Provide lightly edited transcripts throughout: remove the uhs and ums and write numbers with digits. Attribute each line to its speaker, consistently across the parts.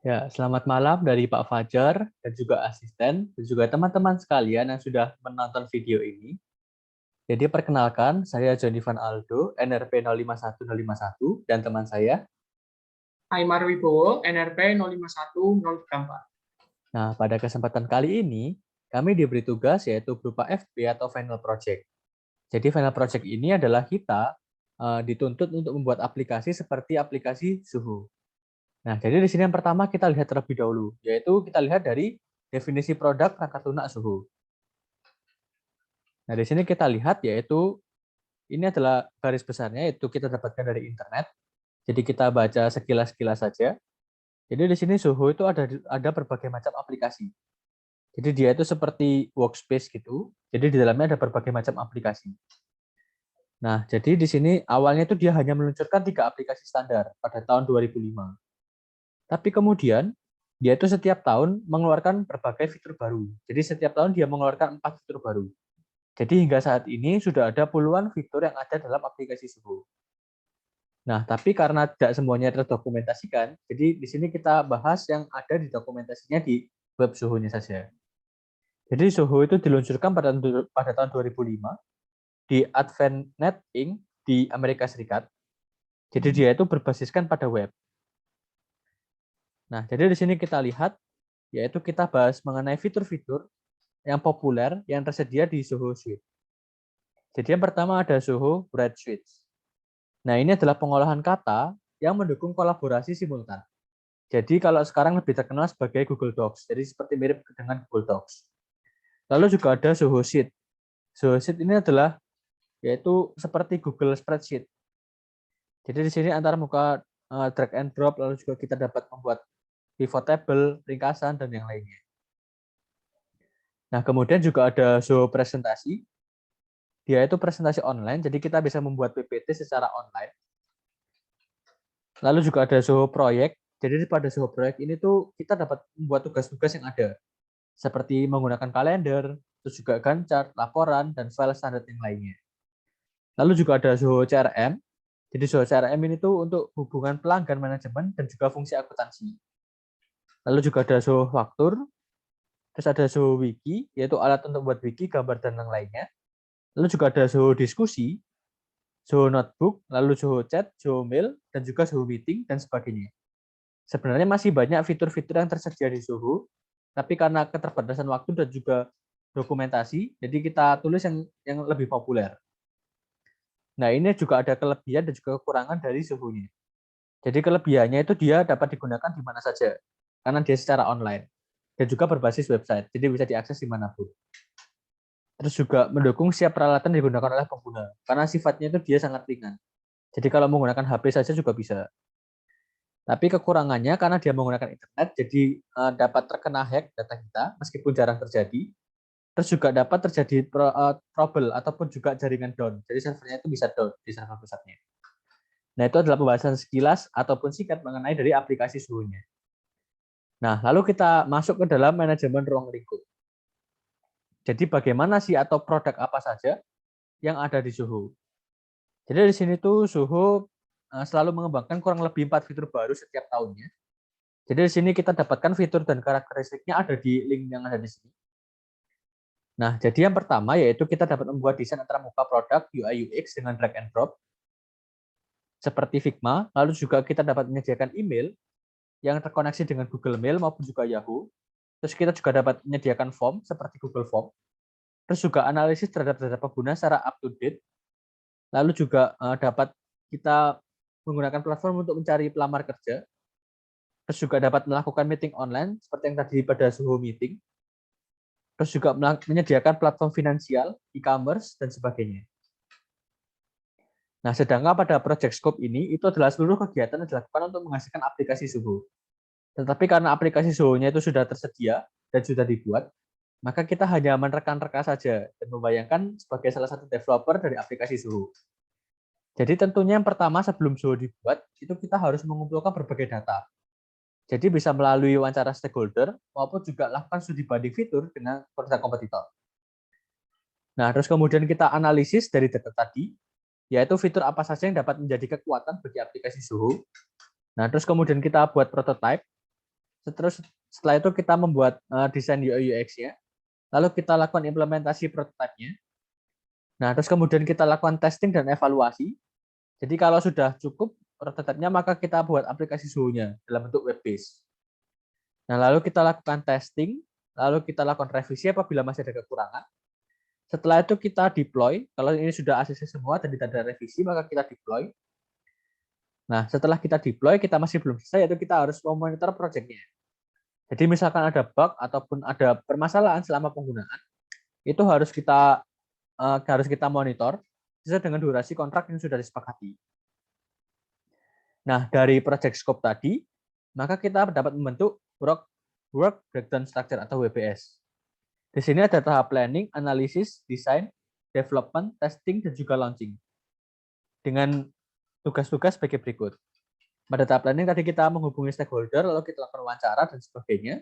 Speaker 1: Ya, selamat malam dari Pak Fajar dan juga asisten dan juga teman-teman sekalian yang sudah menonton video ini. Jadi perkenalkan, saya Johnny Van Aldo, NRP 051051 dan teman saya.
Speaker 2: Aymar Wibowo, NRP 051034.
Speaker 1: Nah, pada kesempatan kali ini, kami diberi tugas yaitu berupa FP atau Final Project. Jadi Final Project ini adalah kita dituntut untuk membuat aplikasi seperti aplikasi suhu. Nah, jadi di sini yang pertama kita lihat terlebih dahulu, yaitu kita lihat dari definisi produk perangkat lunak suhu. Nah, di sini kita lihat yaitu ini adalah garis besarnya, yaitu kita dapatkan dari internet. Jadi kita baca sekilas-kilas saja. Jadi di sini suhu itu ada berbagai macam aplikasi. Jadi dia itu seperti workspace gitu. Jadi di dalamnya ada berbagai macam aplikasi. Nah, jadi di sini awalnya itu dia hanya meluncurkan 3 aplikasi standar pada tahun 2005. Tapi kemudian dia itu setiap tahun mengeluarkan berbagai fitur baru. Jadi setiap tahun dia mengeluarkan 4 fitur baru. Jadi hingga saat ini sudah ada puluhan fitur yang ada dalam aplikasi suhu. Nah, tapi karena tidak semuanya terdokumentasikan, jadi di sini kita bahas yang ada di dokumentasinya di web suhunya saja. Jadi suhu itu diluncurkan pada tahun 2005 di AdventNet Inc. di Amerika Serikat. Jadi dia itu berbasiskan pada web. Nah, jadi di sini kita lihat, yaitu kita bahas mengenai fitur-fitur yang populer yang tersedia di Suhu Suite. Jadi yang pertama ada Suhu Write Suite. Nah, ini adalah pengolahan kata yang mendukung kolaborasi simultan. Jadi kalau sekarang lebih terkenal sebagai Google Docs, jadi seperti mirip dengan Google Docs. Lalu juga ada Zoho Sheet. Zoho Sheet ini adalah yaitu seperti Google Spreadsheet. Jadi di sini antara muka drag and drop, lalu juga kita dapat membuat pivot table, ringkasan, dan yang lainnya. Nah, kemudian juga ada Zoho Presentasi. Dia itu presentasi online, jadi kita bisa membuat PPT secara online. Lalu juga ada Zoho Project. Jadi pada Zoho Project ini tuh kita dapat membuat tugas-tugas yang ada, seperti menggunakan kalender, terus juga Gantt chart, laporan, dan file standar yang lainnya. Lalu juga ada Zoho CRM. Jadi Zoho CRM ini tuh untuk hubungan pelanggan manajemen dan juga fungsi akuntansi. Lalu juga ada Zoho Faktur, terus ada Zoho Wiki, yaitu alat untuk buat wiki, gambar, dan yang lainnya. Lalu juga ada Zoho Diskusi, Zoho Notebook, lalu Zoho Chat, Zoho Mail, dan juga Zoho Meeting, dan sebagainya. Sebenarnya masih banyak fitur-fitur yang tersedia di Zoho, tapi karena keterbatasan waktu dan juga dokumentasi, jadi kita tulis yang lebih populer. Nah, ini juga ada kelebihan dan juga kekurangan dari Zoho-nya. Jadi kelebihannya itu dia dapat digunakan di mana saja, karena dia secara online, dan juga berbasis website, jadi bisa diakses dimanapun. Terus juga mendukung siap peralatan digunakan oleh pengguna, karena sifatnya itu dia sangat ringan. Jadi kalau menggunakan HP saja juga bisa. Tapi kekurangannya karena dia menggunakan internet, jadi dapat terkena hack data kita, meskipun jarang terjadi. Terus juga dapat terjadi trouble ataupun juga jaringan down. Jadi servernya itu bisa down di server pusatnya. Nah, itu adalah pembahasan sekilas ataupun singkat mengenai dari aplikasi suhunya. Nah, lalu kita masuk ke dalam manajemen ruang lingkup. Jadi bagaimana sih atau produk apa saja yang ada di Suhu? Jadi di sini tuh Suhu selalu mengembangkan kurang lebih 4 fitur baru setiap tahunnya. Jadi di sini kita dapatkan fitur dan karakteristiknya ada di link yang ada di sini. Nah, jadi yang pertama yaitu kita dapat membuat desain antara muka produk, UI UX dengan drag and drop seperti Figma. Lalu juga kita dapat menyediakan email yang terkoneksi dengan Google Mail maupun juga Yahoo. Terus kita juga dapat menyediakan form seperti Google Form. Terus juga analisis terhadap data pengguna secara up to date. Lalu juga dapat kita menggunakan platform untuk mencari pelamar kerja. Terus juga dapat melakukan meeting online seperti yang tadi pada Zoho Meeting. Terus juga menyediakan platform finansial, e-commerce, dan sebagainya. Nah, sedangkan pada project scope ini, itu adalah seluruh kegiatan yang dilakukan untuk menghasilkan aplikasi Zoho. Tetapi karena aplikasi Zoho-nya itu sudah tersedia dan sudah dibuat, maka kita hanya menerka-reka saja dan membayangkan sebagai salah satu developer dari aplikasi Zoho. Jadi tentunya yang pertama sebelum Zoho dibuat, itu kita harus mengumpulkan berbagai data. Jadi bisa melalui wawancara stakeholder maupun juga lakukan studi banding fitur dengan produk kompetitor. Nah, terus kemudian kita analisis dari data tadi, yaitu fitur apa saja yang dapat menjadi kekuatan bagi aplikasi Zoho. Nah, terus kemudian kita buat prototype. Terus setelah itu kita membuat desain UI UX-nya, lalu kita lakukan implementasi prototipe-nya. Nah, terus kemudian kita lakukan testing dan evaluasi. Jadi kalau sudah cukup prototipe-nya, maka kita buat aplikasi suhunya dalam bentuk web base. Nah, lalu kita lakukan testing, lalu kita lakukan revisi apabila masih ada kekurangan. Setelah itu kita deploy. Kalau ini sudah ACC semua dan tidak ada revisi, maka kita deploy. Nah, setelah kita deploy, kita masih belum selesai, yaitu kita harus memonitor project-nya. Jadi misalkan ada bug ataupun ada permasalahan selama penggunaan, itu harus kita monitor sesuai dengan durasi kontrak yang sudah disepakati. Nah, dari project scope tadi, maka kita dapat membentuk work breakdown structure atau WBS. Di sini ada tahap planning, analisis, design, development, testing, dan juga launching. Dengan tugas-tugas sebagai berikut. Pada tahap planning tadi kita menghubungi stakeholder, lalu kita lakukan wawancara dan sebagainya.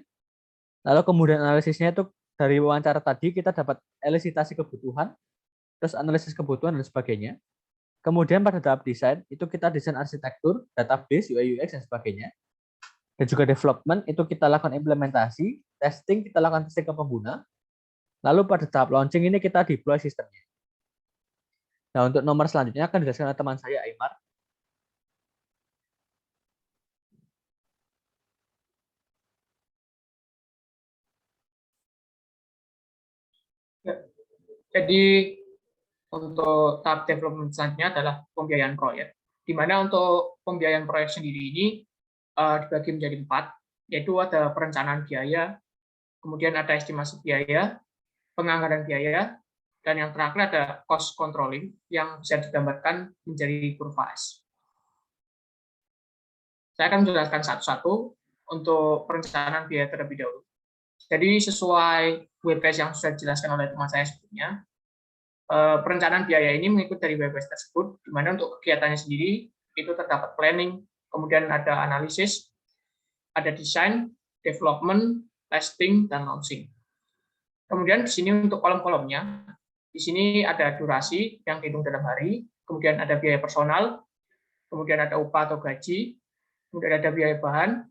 Speaker 1: Lalu kemudian analisisnya itu dari wawancara tadi kita dapat elisitasi kebutuhan, terus analisis kebutuhan dan sebagainya. Kemudian pada tahap desain itu kita desain arsitektur, database, UI UX dan sebagainya. Dan juga development itu kita lakukan implementasi, testing kita lakukan testing ke pengguna. Lalu pada tahap launching ini kita deploy sistemnya. Nah, untuk nomor selanjutnya akan dijelaskan oleh teman saya Aimar.
Speaker 2: Ya. Jadi untuk tahap development selanjutnya adalah pembiayaan proyek. Di mana untuk pembiayaan proyek sendiri ini dibagi menjadi 4, yaitu ada perencanaan biaya, kemudian ada estimasi biaya, penganggaran biaya, dan yang terakhir ada cost controlling yang bisa digambarkan menjadi kurva S. Saya akan menjelaskan satu-satu untuk perencanaan biaya terlebih dahulu. Jadi sesuai WPS yang sudah dijelaskan oleh teman saya sebelumnya, perencanaan biaya ini mengikut dari WPS tersebut, di mana untuk kegiatannya sendiri itu terdapat planning, kemudian ada analisis, ada desain, development, testing, dan launching. Kemudian di sini untuk kolom-kolomnya, di sini ada durasi yang dihitung dalam hari, kemudian ada biaya personal, kemudian ada upah atau gaji, kemudian ada biaya bahan,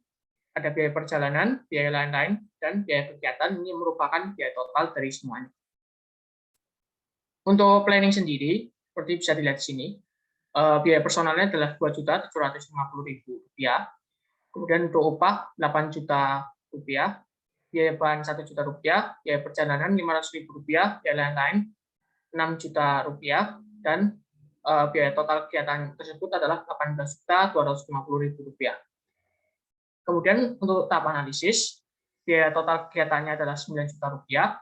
Speaker 2: ada biaya perjalanan, biaya lain-lain, dan biaya kegiatan. Ini merupakan biaya total dari semuanya. Untuk planning sendiri, seperti bisa dilihat di sini, biaya personalnya adalah Rp2.750.000, kemudian untuk upah Rp8 juta, biaya bahan Rp1 juta, biaya perjalanan Rp500.000, biaya lain-lain Rp6 juta, dan biaya total kegiatan tersebut adalah Rp18.250.000. Kemudian untuk tahap analisis, biaya total kegiatannya adalah Rp9 juta,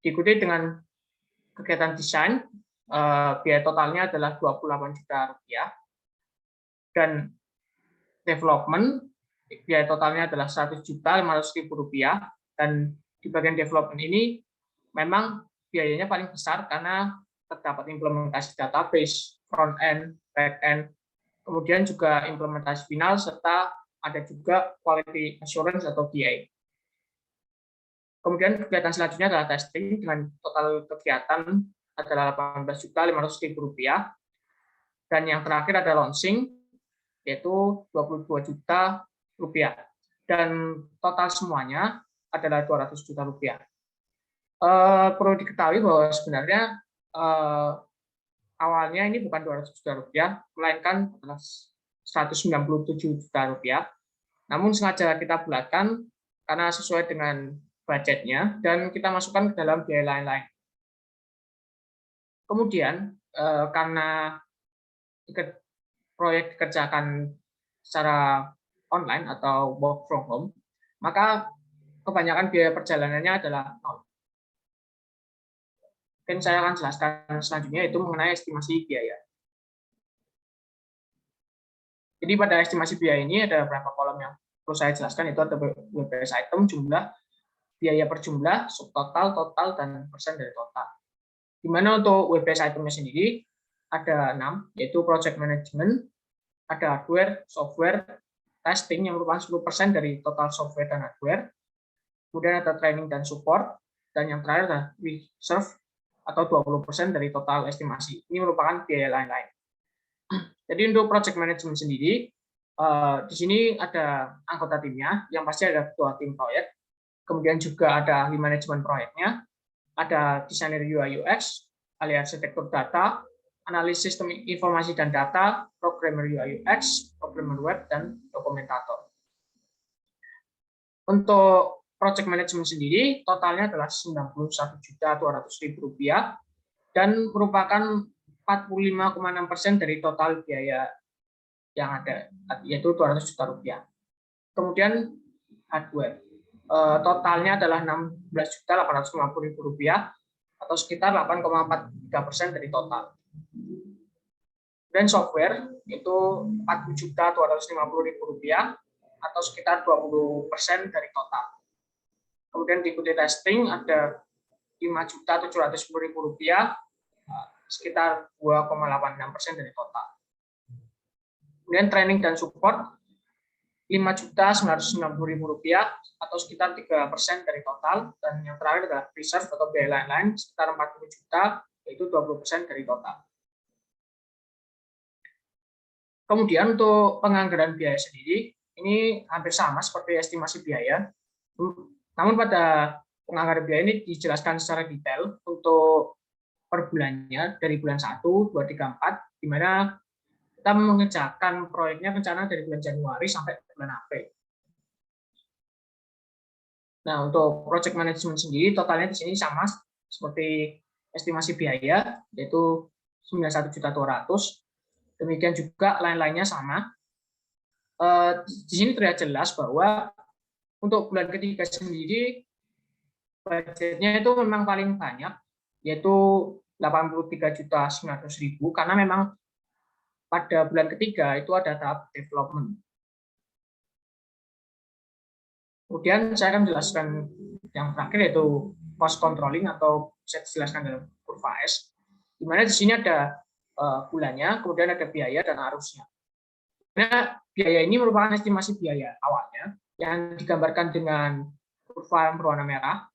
Speaker 2: diikuti dengan kegiatan desain, biaya totalnya adalah Rp28 juta, dan development, biaya totalnya adalah Rp100.500.000, dan di bagian development ini memang biayanya paling besar karena terdapat implementasi database, front end, back end, kemudian juga implementasi final, serta ada juga quality assurance atau QA. Kemudian kegiatan selanjutnya adalah testing dengan total kegiatan adalah Rp18.500.000, dan yang terakhir ada launching yaitu Rp22 juta, dan total semuanya adalah Rp200 juta. Perlu diketahui bahwa sebenarnya awalnya ini bukan Rp200 juta, melainkan adalah Rp197 juta. Namun sengaja kita bulatkan karena sesuai dengan budgetnya dan kita masukkan ke dalam biaya lain-lain. Kemudian karena proyek dikerjakan secara online atau work from home, maka kebanyakan biaya perjalanannya adalah nol. Mungkin saya akan jelaskan selanjutnya itu mengenai estimasi biaya. Jadi pada estimasi biaya ini ada beberapa kolom yang perlu saya jelaskan, itu ada WPS item, jumlah, biaya per jumlah, subtotal, total, dan persen dari total. Di mana untuk WPS itemnya sendiri ada 6, yaitu project management, ada hardware, software, testing yang merupakan 10% dari total software dan hardware, kemudian ada training dan support, dan yang terakhir adalah reserve atau 20% dari total estimasi. Ini merupakan biaya lain-lain. Jadi untuk project management sendiri, Di sini ada anggota timnya, yang pasti ada ketua tim proyek, kemudian juga ada ahli manajemen proyeknya, ada desainer UI UX, ahli arsitektur data, analis sistem informasi dan data, programmer UI UX, programmer web, dan dokumentator. Untuk project management sendiri, totalnya adalah Rp91.200.000 dan merupakan 45,6% dari total biaya yang ada, yaitu Rp200 juta. Kemudian hardware, totalnya adalah Rp16.850.000 atau sekitar 8,43% dari total. Dan software itu Rp40.250.000 atau sekitar 20% dari total. Kemudian diikuti testing ada Rp5.710.000, sekitar 2,86% dari total. Kemudian training dan support Rp5.990.000 atau sekitar 3% dari total, dan yang terakhir adalah reserve atau biaya lain-lain sekitar Rp40 juta, yaitu 20% dari total. Kemudian untuk penganggaran biaya sendiri, ini hampir sama seperti estimasi biaya, namun pada penganggaran biaya ini dijelaskan secara detail untuk per bulannya dari bulan 1, 2, 3, 4, di mana kita mengerjakan proyeknya rencana dari bulan Januari sampai bulan April. Nah, untuk project management sendiri totalnya di sini sama seperti estimasi biaya, yaitu Rp91.200.000. Demikian juga lain-lainnya sama. Di sini terlihat jelas bahwa untuk bulan ketiga sendiri budgetnya itu memang paling banyak, yaitu Rp83.900.000, karena memang pada bulan ketiga itu ada tahap development. Kemudian saya akan menjelaskan yang terakhir, yaitu cost controlling atau saya jelaskan dalam kurva S, di mana di sini ada bulannya, kemudian ada biaya dan arusnya. Nah, biaya ini merupakan estimasi biaya awalnya yang digambarkan dengan kurva yang berwarna merah.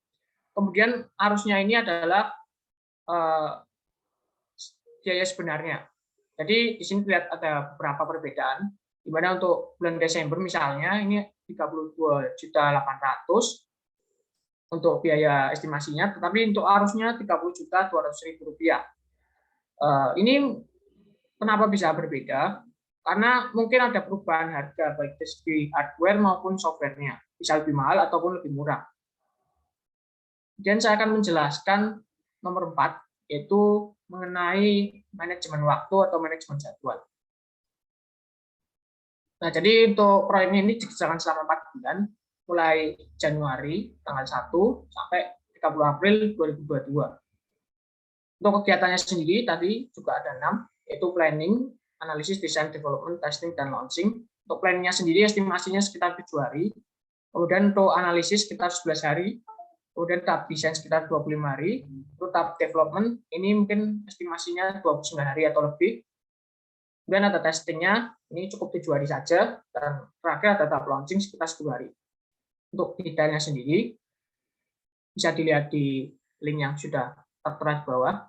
Speaker 2: Kemudian arusnya ini adalah biaya sebenarnya. Jadi di sini terlihat ada beberapa perbedaan, di mana untuk bulan Desember misalnya ini Rp32.800.000 untuk biaya estimasinya, tetapi untuk arusnya Rp30.200.000. Ini kenapa bisa berbeda? Karena mungkin ada perubahan harga baik dari segi hardware maupun softwarenya, bisa lebih mahal ataupun lebih murah. Dan saya akan menjelaskan nomor 4, yaitu mengenai manajemen waktu atau manajemen jadwal. Nah, jadi untuk proyek ini dikerjakan selama 4 bulan, mulai Januari tanggal 1 sampai 30 April 2022. Untuk kegiatannya sendiri tadi juga ada 6, yaitu planning, analisis, design, development, testing, dan launching. Untuk planningnya sendiri estimasinya sekitar 7 hari. Kemudian untuk analisis sekitar 11 hari. Kemudian tahap desain sekitar 25 hari. Untuk tahap development ini mungkin estimasinya 29 hari atau lebih. Kemudian ada testingnya, ini cukup 7 hari saja. Dan terakhir ada tahap launching sekitar 10 hari. Untuk detailnya sendiri bisa dilihat di link yang sudah tertera di bawah.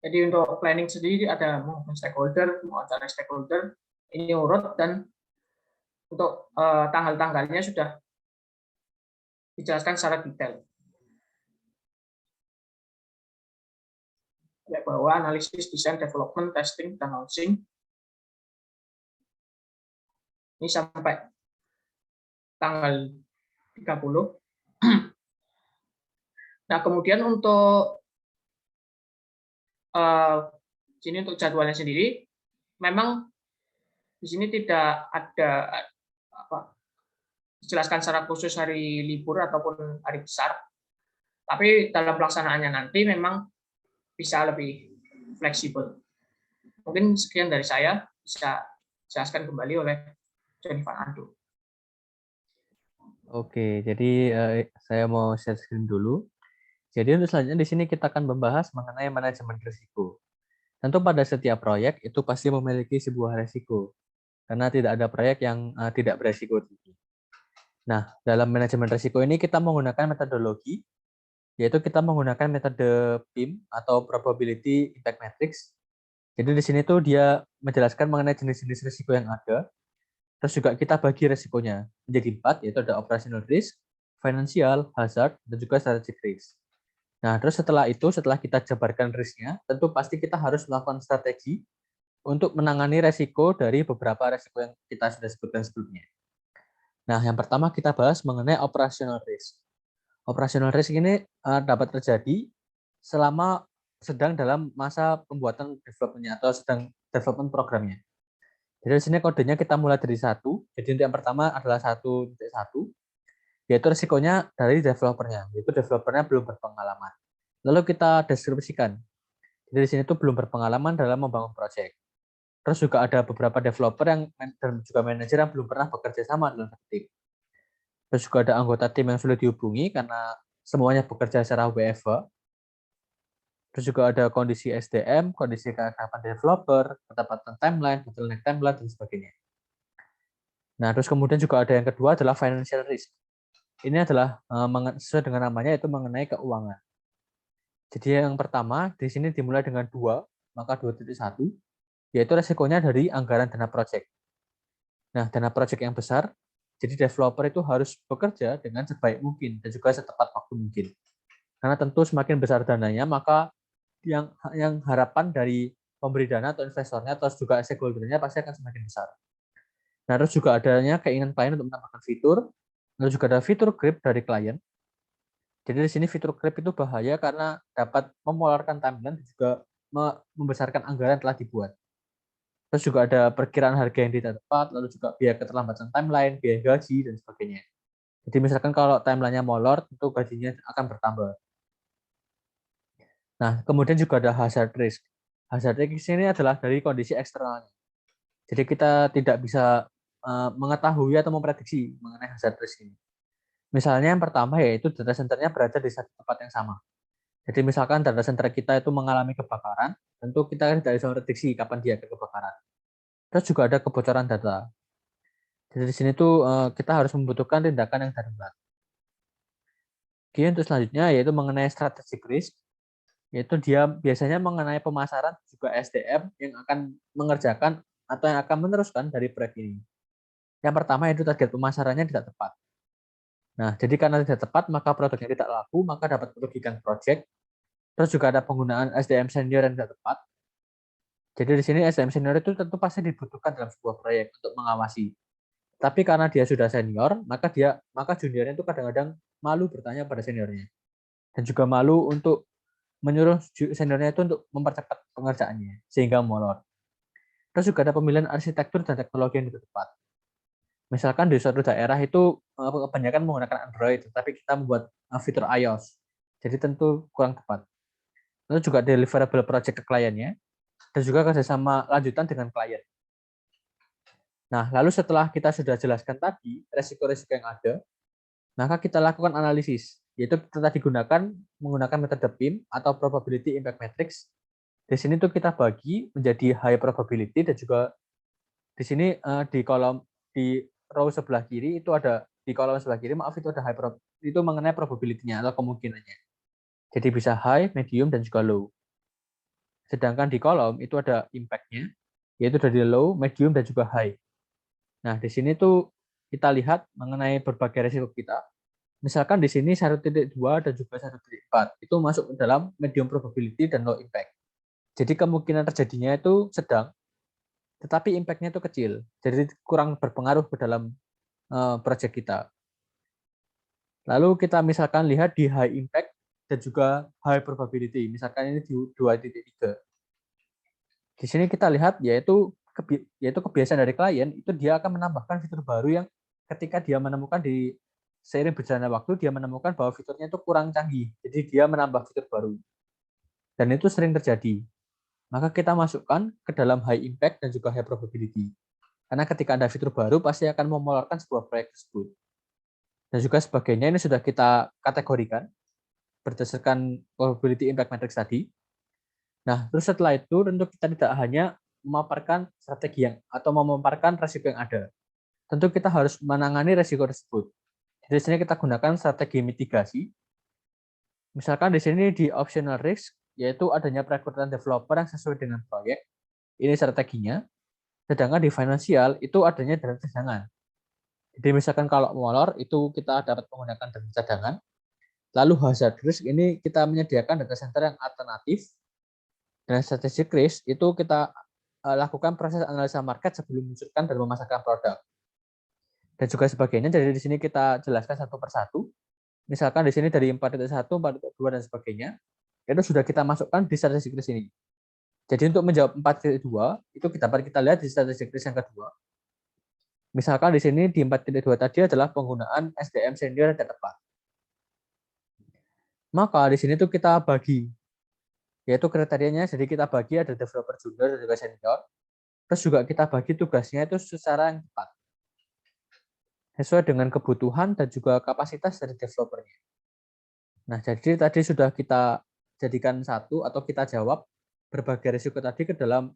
Speaker 2: Jadi untuk planning sendiri ada menghubungi stakeholder, mengacara stakeholder, ini urut, dan untuk tanggal-tanggalnya sudah dijelaskan secara detail. Ya, bahwa analisis, desain, development, testing, dan launching ini sampai tanggal 30. Nah, kemudian untuk sini untuk jadwalnya sendiri, memang di sini tidak ada dijelaskan secara khusus hari libur ataupun hari besar, tapi dalam pelaksanaannya nanti memang bisa lebih fleksibel. Mungkin sekian dari saya, bisa dijelaskan kembali oleh Johnny Van Ando.
Speaker 1: Oke, jadi saya mau share screen dulu. Jadi untuk selanjutnya di sini kita akan membahas mengenai manajemen risiko. Tentu pada setiap proyek itu pasti memiliki sebuah risiko, karena tidak ada proyek yang tidak beresiko tinggi. Nah, dalam manajemen risiko ini kita menggunakan metodologi, yaitu kita menggunakan metode PIM atau Probability Impact Matrix. Jadi di sini tuh dia menjelaskan mengenai jenis-jenis risiko yang ada. Terus juga kita bagi risikonya menjadi 4, yaitu ada operational risk, financial, hazard, dan juga strategic risk. Nah, terus setelah kita jabarkan risknya, tentu pasti kita harus melakukan strategi untuk menangani resiko dari beberapa resiko yang kita sudah sebutkan sebelumnya. Nah, yang pertama kita bahas mengenai operational risk. Operational risk ini dapat terjadi selama sedang dalam masa pembuatan development-nya atau sedang development programnya. Jadi di sini kodenya kita mulai dari 1. Jadi untuk yang pertama adalah 1.1, yaitu risikonya dari developernya, yaitu developernya belum berpengalaman. Lalu kita deskripsikan. Jadi di sini tuh belum berpengalaman dalam membangun proyek. Terus juga ada beberapa developer dan juga manajer yang belum pernah bekerja sama dalam satu tim. Terus juga ada anggota tim yang sulit dihubungi karena semuanya bekerja secara WFH. Terus juga ada kondisi SDM, kondisi keakraban developer, ketepatan timeline, bottleneck timeline, dan sebagainya. Nah, terus kemudian juga ada yang kedua adalah financial risk. Ini adalah sesuai dengan namanya, itu mengenai keuangan. Jadi yang pertama, di sini dimulai dengan 2, maka 2.1, yaitu resikonya dari anggaran dana proyek. Nah, dana proyek yang besar, jadi developer itu harus bekerja dengan sebaik mungkin dan juga setepat waktu mungkin. Karena tentu semakin besar dananya, maka yang harapan dari pemberi dana atau investornya atau juga stakeholder-nya pasti akan semakin besar. Nah, terus juga adanya keinginan klien untuk menambahkan fitur, lalu juga ada fitur creep dari klien. Jadi di sini fitur creep itu bahaya karena dapat memolarkan timeline dan juga membesarkan anggaran yang telah dibuat. Terus juga ada perkiraan harga yang tidak tepat, lalu juga biaya keterlambatan timeline, biaya gaji, dan sebagainya. Jadi misalkan kalau timeline-nya molor, tentu gajinya akan bertambah. Nah, kemudian juga ada hazard risk. Hazard risk ini adalah dari kondisi eksternalnya. Jadi kita tidak bisa mengetahui atau memprediksi mengenai hazard risk ini. Misalnya yang pertama yaitu data center-nya berada di satu tempat yang sama. Jadi misalkan data center kita itu mengalami kebakaran, tentu kita tidak bisa memprediksi kapan dia akan kebakaran. Terus juga ada kebocoran data. Jadi di sini tuh kita harus membutuhkan tindakan yang darurat. Oke, untuk selanjutnya yaitu mengenai strategic risk, yaitu dia biasanya mengenai pemasaran juga SDM yang akan mengerjakan atau yang akan meneruskan dari proyek ini. Yang pertama itu target pemasarannya tidak tepat. Nah, jadi karena tidak tepat, maka produknya tidak laku, maka dapat merugikan proyek. Terus juga ada penggunaan SDM senior yang tidak tepat. Jadi di sini SDM senior itu tentu pasti dibutuhkan dalam sebuah proyek untuk mengawasi. Tapi karena dia sudah senior, maka juniornya itu kadang-kadang malu bertanya pada seniornya. Dan juga malu untuk menyuruh seniornya itu untuk mempercepat pengerjaannya sehingga molor. Terus juga ada pemilihan arsitektur dan teknologi yang tidak tepat. Misalkan di suatu daerah itu kebanyakan menggunakan Android, tapi kita membuat fitur iOS. Jadi tentu kurang tepat. Lalu juga deliverable project ke kliennya, dan juga kerjasama lanjutan dengan klien. Nah, lalu setelah kita sudah jelaskan tadi resiko-resiko yang ada, maka kita lakukan analisis, yaitu kita tadi menggunakan metode PIM atau Probability Impact Matrix. Di sini tuh kita bagi menjadi high probability dan juga di sini di row sebelah kiri itu ada di kolom sebelah kiri itu ada high itu mengenai probability-nya atau kemungkinannya. Jadi bisa high, medium dan juga low. Sedangkan di kolom itu ada impact-nya yaitu dari low, medium dan juga high. Nah, di sini tuh kita lihat mengenai berbagai risiko kita. Misalkan di sini 1.2 dan juga 1.4 itu masuk ke dalam medium probability dan low impact. Jadi kemungkinan terjadinya itu sedang, tetapi impact-nya itu kecil. Jadi kurang berpengaruh ke dalam proyek kita. Lalu kita misalkan lihat di high impact dan juga high probability. Misalkan ini di 2.3. Di sini kita lihat yaitu kebiasaan dari klien itu dia akan menambahkan fitur baru yang ketika dia menemukan di seiring berjalannya waktu dia menemukan bahwa fiturnya itu kurang canggih. Jadi dia menambah fitur baru. Dan itu sering terjadi. Maka kita masukkan ke dalam high impact dan juga high probability. Karena ketika ada fitur baru, pasti akan memolarkan sebuah proyek tersebut. Dan juga sebagainya ini sudah kita kategorikan berdasarkan probability impact matrix tadi. Nah, terus setelah itu tentu kita tidak hanya memaparkan strategi atau memaparkan resiko yang ada. Tentu kita harus menangani resiko tersebut. Jadi di sini kita gunakan strategi mitigasi. Misalkan di sini di optional risk, yaitu adanya perekrutan developer yang sesuai dengan proyek. Ini strateginya. Sedangkan di finansial itu adanya dana cadangan. Jadi misalkan kalau molor itu kita dapat menggunakan dana cadangan. Lalu hazard risk ini kita menyediakan data center yang alternatif. Dan strategic risk itu kita lakukan proses analisa market sebelum meluncurkan dan memasarkan produk. Dan juga sebagainya. Jadi di sini kita jelaskan satu persatu. Misalkan di sini dari 4.1, 4.2 dan sebagainya, itu sudah kita masukkan di strategic risk ini. Jadi untuk menjawab 4.2 itu dapat kita lihat di strategic risk yang kedua. Misalkan di sini di 4.2 tadi adalah penggunaan SDM senior yang tepat. Maka di sini tuh kita bagi, yaitu kriterianya. Jadi kita bagi ada developer junior dan juga senior. Terus juga kita bagi tugasnya itu secara yang tepat, sesuai dengan kebutuhan dan juga kapasitas dari developernya. Nah, jadi tadi sudah kita jadikan satu atau kita jawab berbagai risiko tadi ke dalam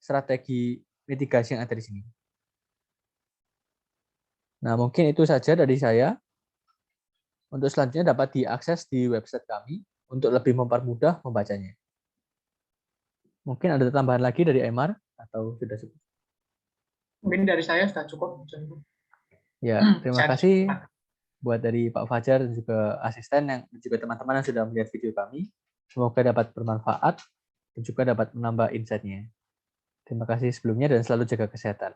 Speaker 1: strategi mitigasi yang ada di sini. Nah, mungkin itu saja dari saya. Untuk selanjutnya dapat diakses di website kami untuk lebih mempermudah membacanya. Mungkin ada tambahan lagi dari Aymar atau sudah cukup?
Speaker 2: Mungkin dari saya sudah cukup.
Speaker 1: Ya, terima kasih buat dari Pak Fajar dan juga asisten dan juga teman-teman yang sudah melihat video kami. Semoga dapat bermanfaat dan juga dapat menambah insight-nya. Terima kasih sebelumnya dan selalu jaga kesehatan.